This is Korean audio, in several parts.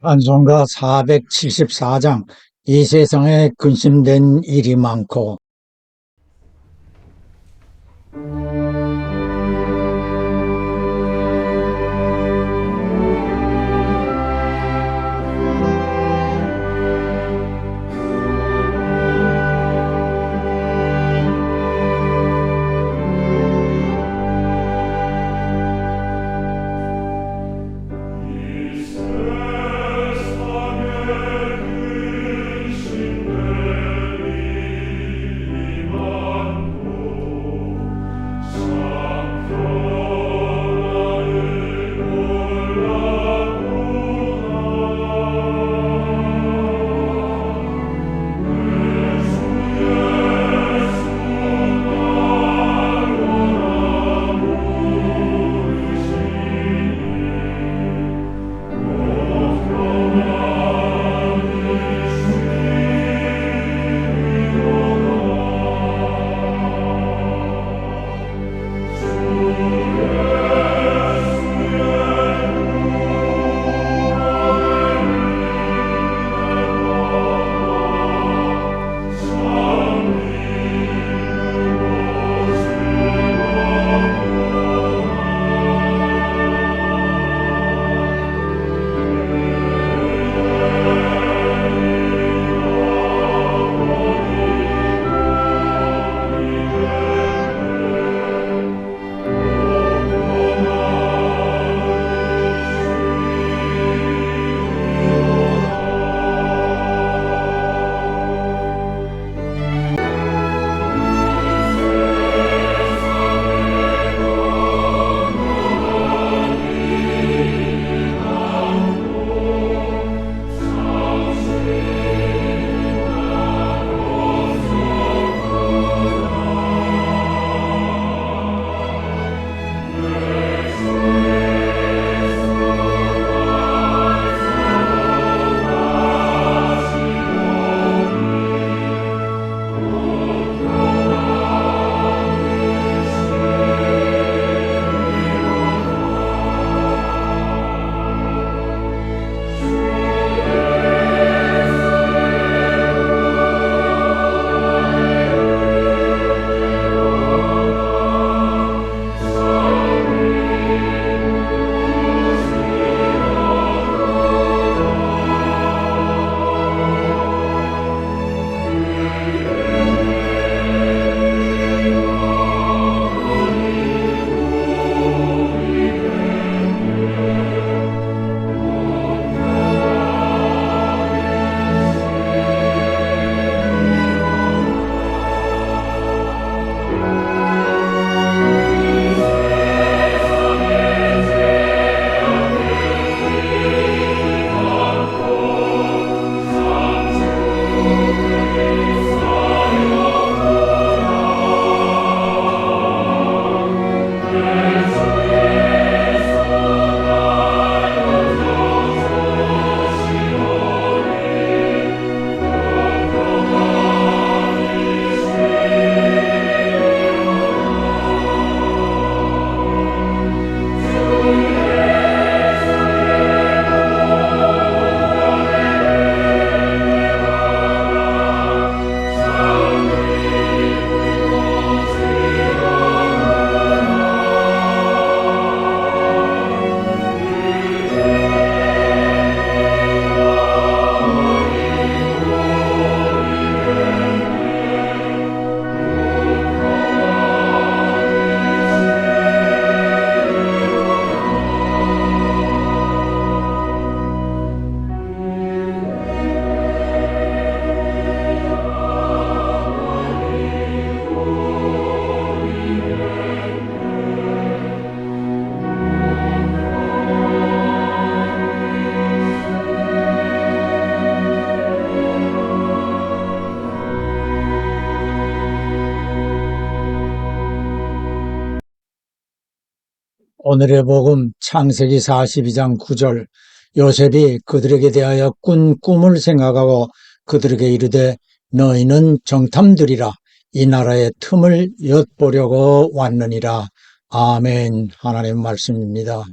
찬송가 474장. 이 세상에 근심된 일이 많고. 오늘의 복음 창세기 42장 9절. 요셉이 그들에게 대하여 꾼 꿈을 생각하고 그들에게 이르되 너희는 정탐들이라 이 나라의 틈을 엿보려고 왔느니라. 아멘. 하나님 말씀입니다.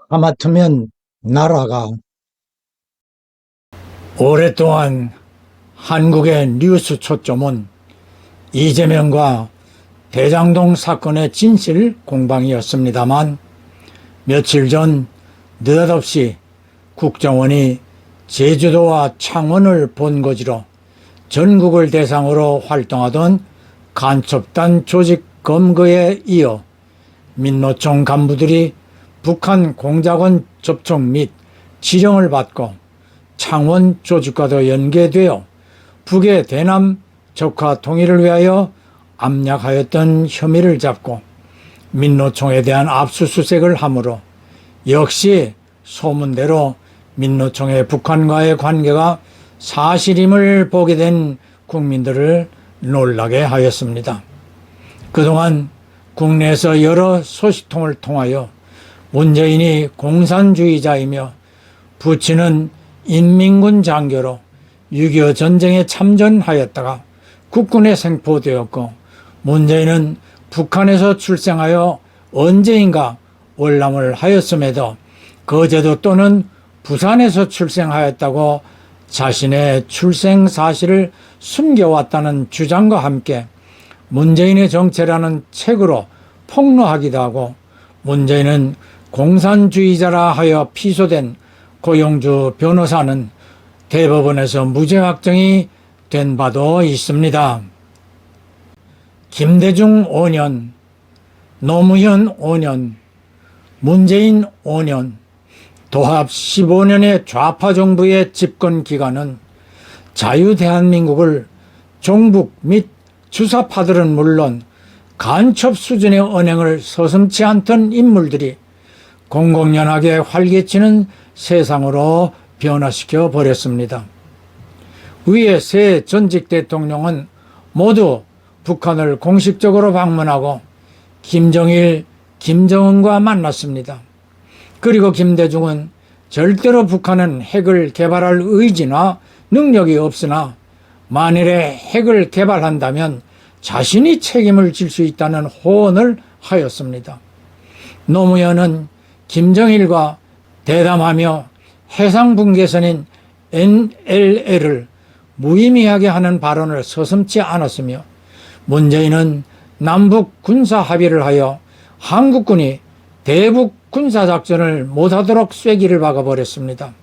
하마터면 나라가 오랫동안 한국의 뉴스 초점은 이재명과 대장동 사건의 진실 공방이었습니다만 며칠 전 느닷없이 국정원이 제주도와 창원을 본거지로 전국을 대상으로 활동하던 간첩단 조직 검거에 이어 민노총 간부들이 북한 공작원 접촉 및 지령을 받고 창원 조직과도 연계되어 북의 대남 적화 통일을 위하여 압력하였던 혐의를 잡고 민노총에 대한 압수수색을 하므로 역시 소문대로 민노총의 북한과의 관계가 사실임을 보게 된 국민들을 놀라게 하였습니다. 그동안 국내에서 여러 소식통을 통하여 문재인이 공산주의자이며 부친은 인민군 장교로 6.25 전쟁에 참전하였다가 국군에 생포되었고 문재인은 북한에서 출생하여 언제인가 월남을 하였음에도 거제도 또는 부산에서 출생하였다고 자신의 출생 사실을 숨겨왔다는 주장과 함께 문재인의 정체라는 책으로 폭로하기도 하고 문재인은 공산주의자라 하여 피소된 고용주 변호사는 대법원에서 무죄 확정이 된 바도 있습니다. 김대중 5년, 노무현 5년, 문재인 5년, 도합 15년의 좌파 정부의 집권 기간은 자유대한민국을 종북 및 주사파들은 물론 간첩 수준의 언행을 서슴지 않던 인물들이 공공연하게 활개치는 세상으로 변화시켜 버렸습니다. 위의 세 전직 대통령은 모두 북한을 공식적으로 방문하고 김정일, 김정은과 만났습니다. 그리고 김대중은 절대로 북한은 핵을 개발할 의지나 능력이 없으나 만일에 핵을 개발한다면 자신이 책임을 질 수 있다는 호언을 하였습니다. 노무현은 김정일과 대담하며 해상분계선인 NLL을 무의미하게 하는 발언을 서슴지 않았으며 문재인은 남북 군사 합의를 하여 한국군이 대북 군사작전을 못하도록 쐐기를 박아버렸습니다.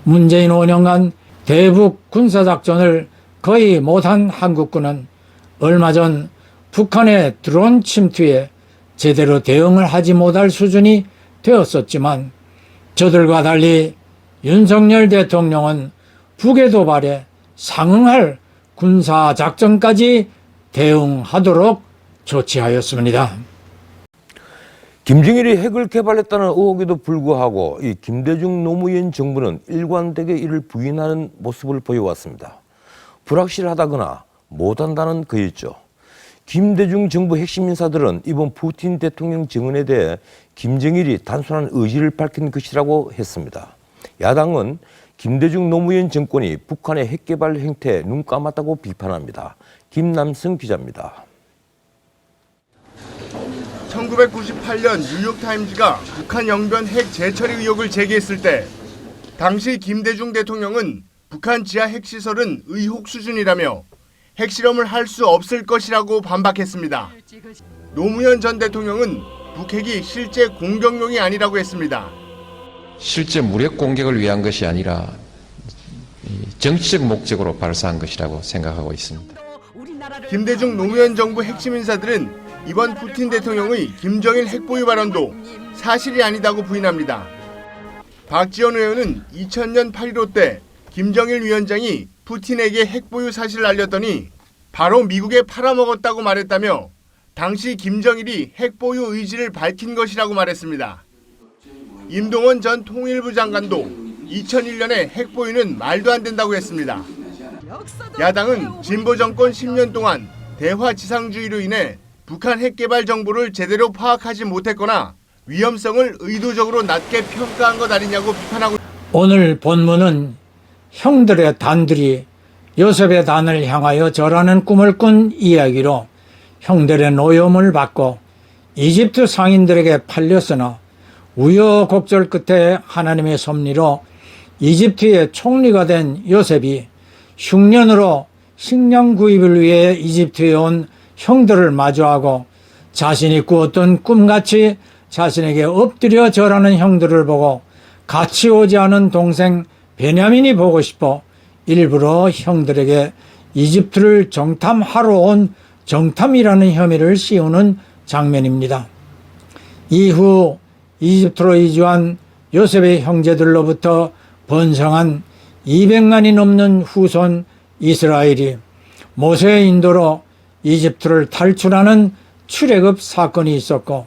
문재인 5년간 대북 군사작전을 거의 못한 한국군은 얼마 전 북한의 드론 침투에 제대로 대응을 하지 못할 수준이 되었었지만 저들과 달리 윤석열 대통령은 북의 도발에 상응할 군사작전까지 대응하도록 조치하였습니다. 김정일이 핵을 개발했다는 의혹에도 불구하고 이 김대중 노무현 정부는 일관되게 이를 부인하는 모습을 보여왔습니다. 불확실하다거나 못한다는 거였죠. 김대중 정부 핵심 인사들은 이번 푸틴 대통령 증언에 대해 김정일이 단순한 의지를 밝힌 것이라고 했습니다. 야당은 김대중 노무현 정권이 북한의 핵개발 행태에 눈 감았다고 비판합니다. 김남성 기자입니다. 1998년 뉴욕타임즈가 북한 영변 핵 재처리 의혹을 제기했을 때 당시 김대중 대통령은 북한 지하 핵시설은 의혹 수준이라며 핵실험을 할 수 없을 것이라고 반박했습니다. 노무현 전 대통령은 북핵이 실제 공격용이 아니라고 했습니다. 실제 무력 공격을 위한 것이 아니라 정치적 목적으로 발사한 것이라고 생각하고 있습니다. 김대중 노무현 정부 핵심 인사들은 이번 푸틴 대통령의 김정일 핵보유 발언도 사실이 아니다고 부인합니다. 박지원 의원은 2000년 8.15 때 김정일 위원장이 푸틴에게 핵보유 사실을 알렸더니 바로 미국에 팔아먹었다고 말했다며 당시 김정일이 핵보유 의지를 밝힌 것이라고 말했습니다. 임동원 전 통일부 장관도 2001년에 핵보유는 말도 안 된다고 했습니다. 야당은 진보 정권 10년 동안 대화지상주의로 인해 북한 핵개발 정보를 제대로 파악하지 못했거나 위험성을 의도적으로 낮게 평가한 것 아니냐고 비판하고 오늘 본문은 형들의 단들이 요셉의 단을 향하여 절하는 꿈을 꾼 이야기로 형들의 노여움을 받고 이집트 상인들에게 팔렸으나 우여곡절 끝에 하나님의 섭리로 이집트의 총리가 된 요셉이 흉년으로 식량 구입을 위해 이집트에 온 형들을 마주하고 자신이 꾸었던 꿈같이 자신에게 엎드려 절하는 형들을 보고 같이 오지 않은 동생 베냐민이 보고 싶어 일부러 형들에게 이집트를 정탐하러 온 정탐이라는 혐의를 씌우는 장면입니다. 이후 이집트로 이주한 요셉의 형제들로부터 번성한 200만이 넘는 후손 이스라엘이 모세의 인도로 이집트를 탈출하는 출애굽 사건이 있었고,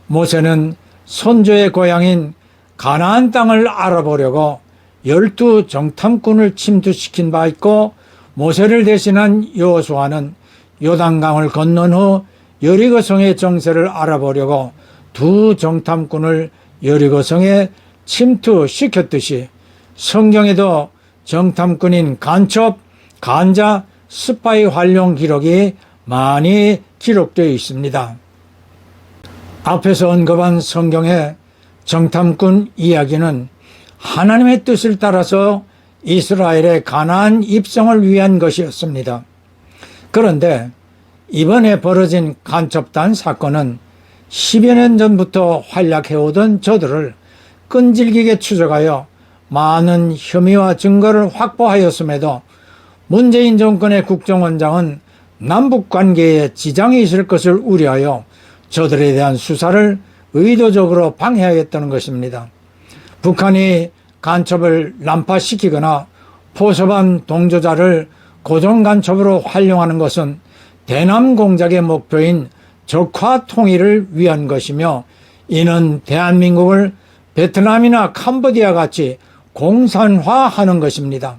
모세는 선조의 고향인 가나안 땅을 알아보려고 12 정탐꾼을 침투시킨 바 있고, 모세를 대신한 여호수아는 요단강을 건넌 후 여리고성의 정세를 알아보려고 2 정탐꾼을 여리고성에 침투시켰듯이 성경에도 정탐꾼인 간첩, 간자, 스파이 활용 기록이 많이 기록되어 있습니다. 앞에서 언급한 성경의 정탐꾼 이야기는 하나님의 뜻을 따라서 이스라엘의 가나안 입성을 위한 것이었습니다. 그런데 이번에 벌어진 간첩단 사건은 10여 년 전부터 활약해오던 저들을 끈질기게 추적하여 많은 혐의와 증거를 확보하였음에도 문재인 정권의 국정원장은 남북관계에 지장이 있을 것을 우려하여 저들에 대한 수사를 의도적으로 방해하겠다는 것입니다. 북한이 간첩을 난파시키거나 포섭한 동조자를 고정간첩으로 활용하는 것은 대남 공작의 목표인 적화 통일을 위한 것이며, 이는 대한민국을 베트남이나 캄보디아 같이 공산화하는 것입니다.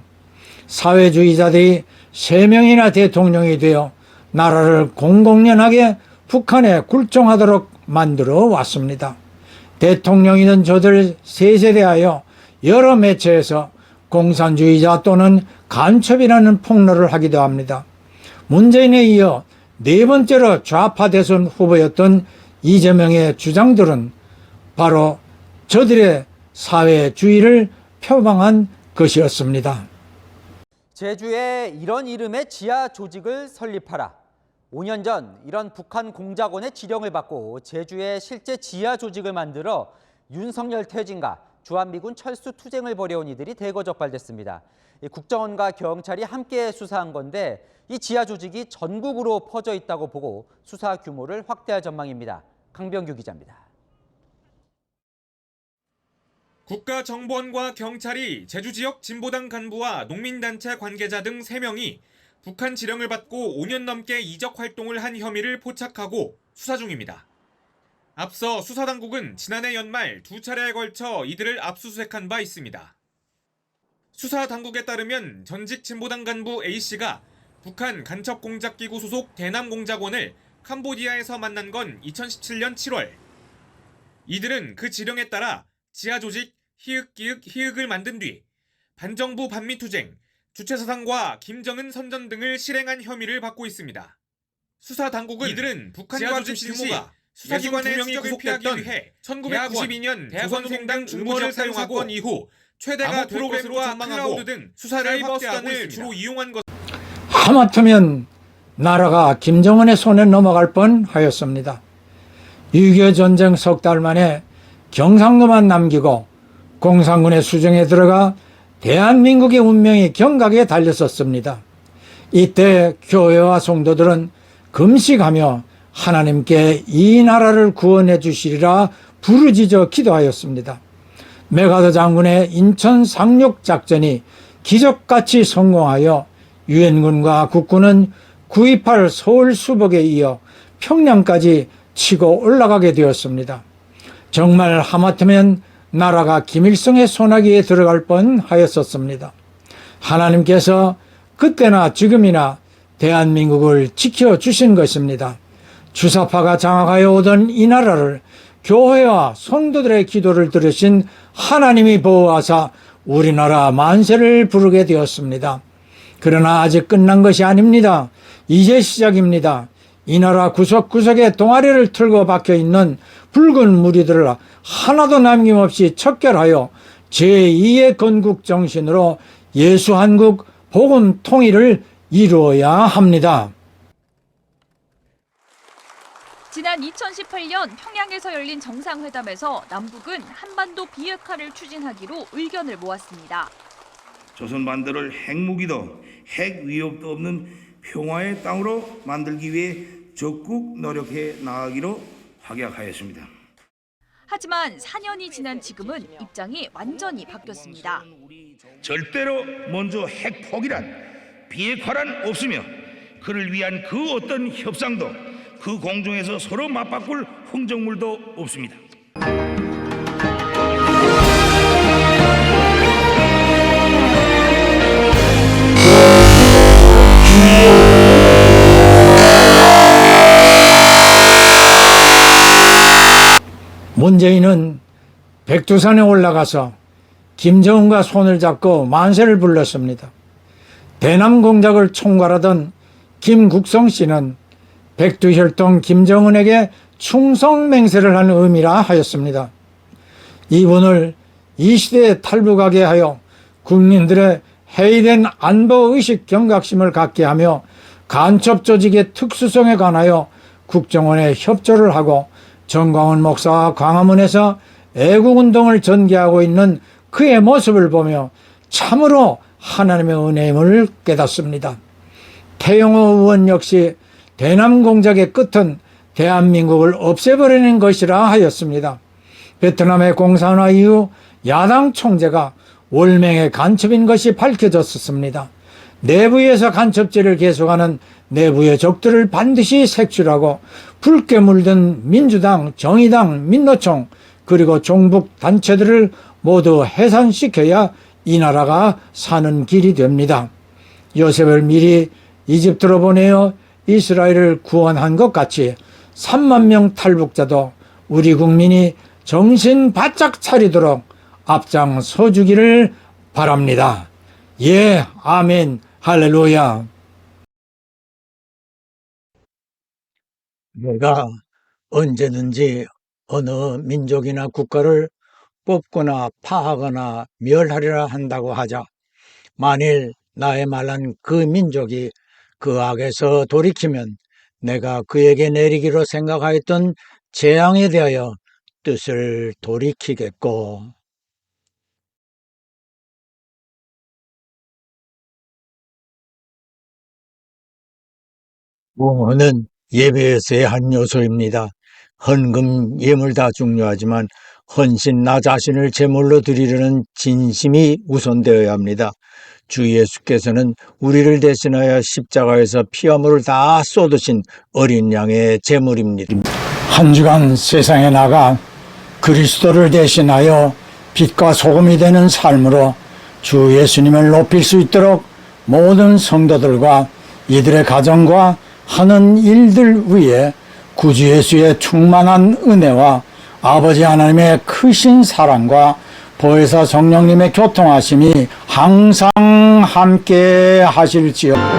사회주의자들이 3명이나 대통령이 되어 나라를 공공연하게 북한에 굴종하도록 만들어 왔습니다. 대통령이던 저들 셋에 대하여 여러 매체에서 공산주의자 또는 간첩이라는 폭로를 하기도 합니다. 문재인에 이어 4번째로 좌파 대선 후보였던 이재명의 주장들은 바로 저들의 사회주의를 표방한 것이었습니다. 제주에 이런 이름의 지하 조직을 설립하라. 5년 전 이런 북한 공작원의 지령을 받고 제주에 실제 지하 조직을 만들어 윤석열 퇴진과 주한미군 철수 투쟁을 벌여온 이들이 대거 적발됐습니다. 국정원과 경찰이 함께 수사한 건데 이 지하 조직이 전국으로 퍼져 있다고 보고 수사 규모를 확대할 전망입니다. 강병규 기자입니다. 국가정보원과 경찰이 제주 지역 진보당 간부와 농민단체 관계자 등 3명이 북한 지령을 받고 5년 넘게 이적 활동을 한 혐의를 포착하고 수사 중입니다. 앞서 수사당국은 지난해 연말 2차례에 걸쳐 이들을 압수수색한 바 있습니다. 수사당국에 따르면 전직 진보당 간부 A씨가 북한 간첩공작기구 소속 대남공작원을 캄보디아에서 만난 건 2017년 7월. 이들은 그 지령에 따라 지하조직 희흑을 만든 뒤 반정부 반미투쟁, 주체사상과 김정은 선전 등을 실행한 혐의를 받고 있습니다. 수사당국은 이들은 북한과 조직 규모가 수사기관의 추적을 피하기 위해 1992년 조선공당 주모를 사용하고 이후 최대가 될 것으로 전망하고 등 수사를 확대하고 주로 이용한 것. 하마터면 나라가 김정은의 손에 넘어갈 뻔하였습니다. 6.25 전쟁 석 달 만에 경상도만 남기고 공산군의 수정에 들어가 대한민국의 운명이 경각에 달렸었습니다. 이때 교회와 성도들은 금식하며 하나님께 이 나라를 구원해 주시리라 부르짖어 기도하였습니다. 메가더 장군의 인천 상륙 작전이 기적같이 성공하여 유엔군과 국군은 9.28 서울 수복에 이어 평양까지 치고 올라가게 되었습니다. 정말 하마터면 나라가 김일성의 소나기에 들어갈 뻔하였었습니다. 하나님께서 그때나 지금이나 대한민국을 지켜주신 것입니다. 주사파가 장악하여 오던 이 나라를 교회와 성도들의 기도를 들으신 하나님이 보호하사 우리나라 만세를 부르게 되었습니다. 그러나 아직 끝난 것이 아닙니다. 이제 시작입니다. 이 나라 구석구석에 동아리를 틀고 박혀 있는 붉은 무리들을 하나도 남김없이 척결하여 제2의 건국 정신으로 예수 한국 복음 통일을 이루어야 합니다. 지난 2018년 평양에서 열린 정상회담에서 남북은 한반도 비핵화를 추진하기로 의견을 모았습니다. 조선 반도를 핵무기도 핵 위협도 없는 평화의 땅으로 만들기 위해 적극 노력해 나가기로 확약하였습니다. 하지만 4년이 지난 지금은 입장이 완전히 바뀌었습니다. 절대로 먼저 핵 포기란 비핵화란 없으며 그를 위한 그 어떤 협상도 그 공중에서 서로 맞바꿀 흥정물도 없습니다. 문재인은 백두산에 올라가서 김정은과 손을 잡고 만세를 불렀습니다. 대남 공작을 총괄하던 김국성 씨는 백두혈통 김정은에게 충성맹세를 한 의미라 하였습니다. 이분을 이 시대에 탈북하게 하여 국민들의 해이된 안보의식 경각심을 갖게 하며 간첩 조직의 특수성에 관하여 국정원에 협조를 하고 정광훈 목사와 광화문에서 애국운동을 전개하고 있는 그의 모습을 보며 참으로 하나님의 은혜임을 깨닫습니다. 태영호 의원 역시 대남 공작의 끝은 대한민국을 없애버리는 것이라 하였습니다. 베트남의 공산화 이후 야당 총재가 월맹의 간첩인 것이 밝혀졌습니다. 내부에서 간첩질을 계속하는 내부의 적들을 반드시 색출하고 붉게 물든 민주당, 정의당, 민노총 그리고 종북 단체들을 모두 해산시켜야 이 나라가 사는 길이 됩니다. 요셉을 미리 이집트로 보내어 이스라엘을 구원한 것 같이 3만 명 탈북자도 우리 국민이 정신 바짝 차리도록 앞장서 주기를 바랍니다. 예, 아멘, 할렐루야. 내가 언제든지 어느 민족이나 국가를 뽑거나 파하거나 멸하리라 한다고 하자. 만일 나의 말한 그 민족이 그 악에서 돌이키면 내가 그에게 내리기로 생각하였던 재앙에 대하여 뜻을 돌이키겠고 구원은 예배에서의 한 요소입니다. 헌금, 예물 다 중요하지만 헌신 나 자신을 제물로 드리려는 진심이 우선되어야 합니다. 주 예수께서는 우리를 대신하여 십자가에서 피와 물을 다 쏟으신 어린 양의 제물입니다. 한 주간 세상에 나가 그리스도를 대신하여 빛과 소금이 되는 삶으로 주 예수님을 높일 수 있도록 모든 성도들과 이들의 가정과 하는 일들 위에 구주 예수의 충만한 은혜와 아버지 하나님의 크신 사랑과 보혜사 성령님의 교통하심이 항상 함께 하실지어다.